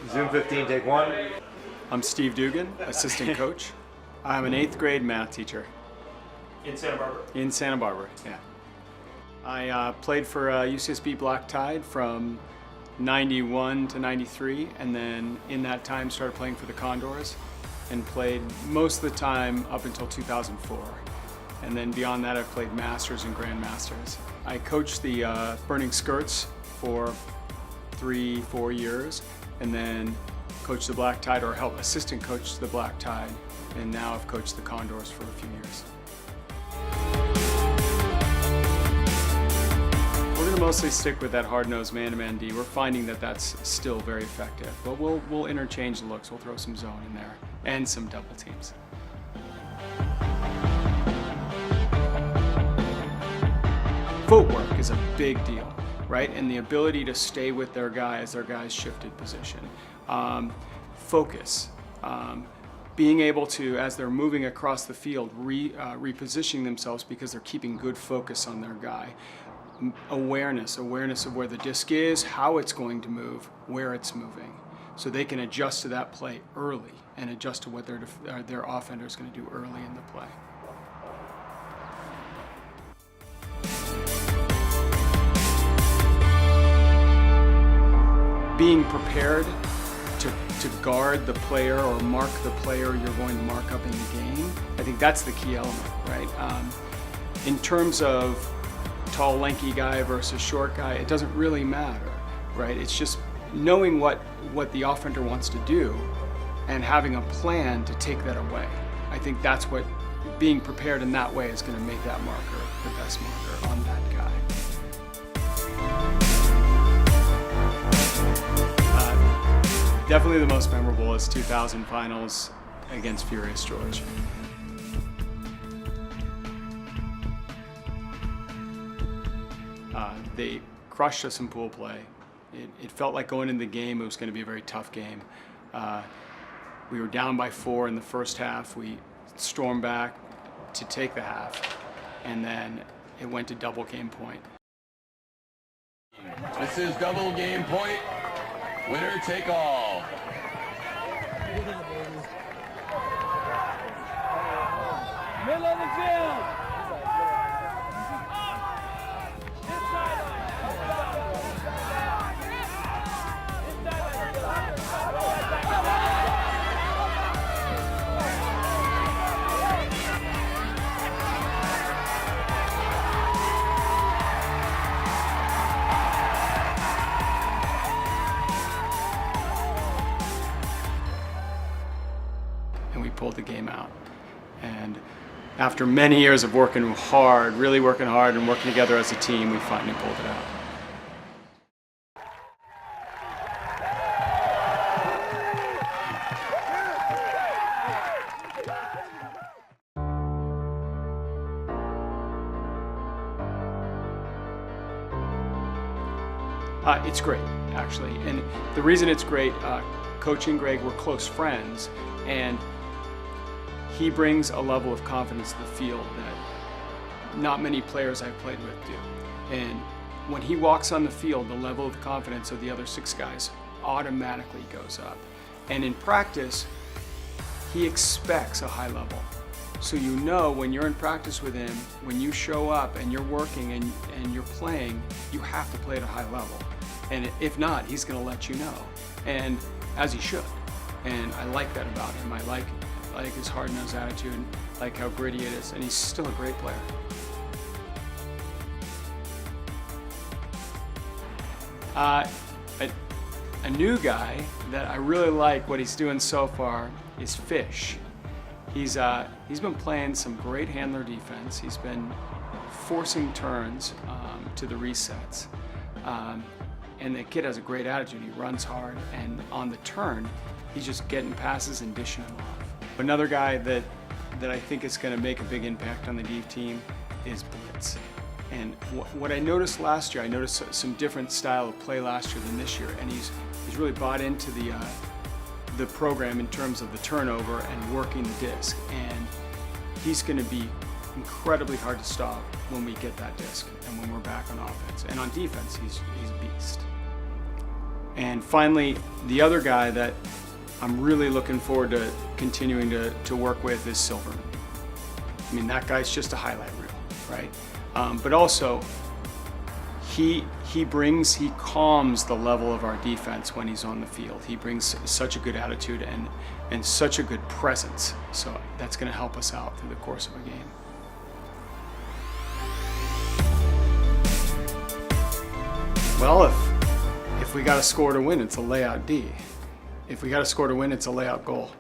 Zoom 15, take one. I'm Steve Dugan, assistant coach. I'm an 8th grade math teacher. In Santa Barbara? In Santa Barbara, yeah. I played for UCSB Black Tide from 91 to 93, and then in that time started playing for the Condors and played most of the time up until 2004. And then beyond that I've played Masters and Grandmasters. I coached the Burning Skirts for 3-4 years, and then coached the Black Tide, or helped assistant coach the Black Tide, and now I've coached the Condors for a few years. We're going to mostly stick with that hard-nosed man-to-man D. We're finding that that's still very effective, but we'll interchange the looks. We'll throw some zone in there and some double teams. Footwork is a big deal, right? And the ability to stay with their guy as their guy's shifted position. Focus. Being able to, as they're moving across the field, repositioning themselves because they're keeping good focus on their guy. Awareness of where the disc is, how it's going to move, where it's moving. So they can adjust to that play early and adjust to what their offender is going to do early in the play. Being prepared to guard the player or mark the player you're going to mark up in the game, I think that's the key element, right? In terms of tall, lanky guy versus short guy, it doesn't really matter, right? It's just knowing what the offender wants to do and having a plan to take that away. I think that's what being prepared in that way is going to make that marker the best marker on that guy. Definitely the most memorable is 2000 finals against Furious George. They crushed us in pool play. It felt like going into the game, it was going to be a very tough game. We were down by 4 in the first half. We stormed back to take the half, and then it went to double game point. This is double game point. Winner take all. Middle of the field. And we pulled the game out. And after many years of working hard, really working hard and working together as a team, we finally pulled it out. It's great, actually. And the reason it's great, coaching Greg, we're close friends, and he brings a level of confidence to the field that not many players I've played with do. And when he walks on the field, the level of confidence of the other 6 guys automatically goes up. And in practice, he expects a high level. So you know when you're in practice with him, when you show up and you're working and you're playing, you have to play at a high level. And if not, he's going to let you know, and as he should. And I like that about him. I like his hard-nosed attitude, like how gritty it is, and he's still a great player. A new guy that I really like what he's doing so far is Fish. He's been playing some great handler defense. He's been forcing turns to the resets. And the kid has a great attitude. He runs hard, and on the turn, he's just getting passes and dishing them off. Another guy that I think is going to make a big impact on the D team is Blitz. And what I noticed last year, I noticed some different style of play last year than this year, and he's really bought into the program in terms of the turnover and working the disc. And he's going to be incredibly hard to stop when we get that disc and when we're back on offense. And on defense, he's a beast. And finally, the other guy that I'm really looking forward to continuing to work with is Silverman. I mean, that guy's just a highlight reel, right? But also, he calms the level of our defense when he's on the field. He brings such a good attitude and such a good presence. So that's going to help us out through the course of a game. Well, if we got to score to win, it's a layout D. If we got to score to win, it's a layout goal.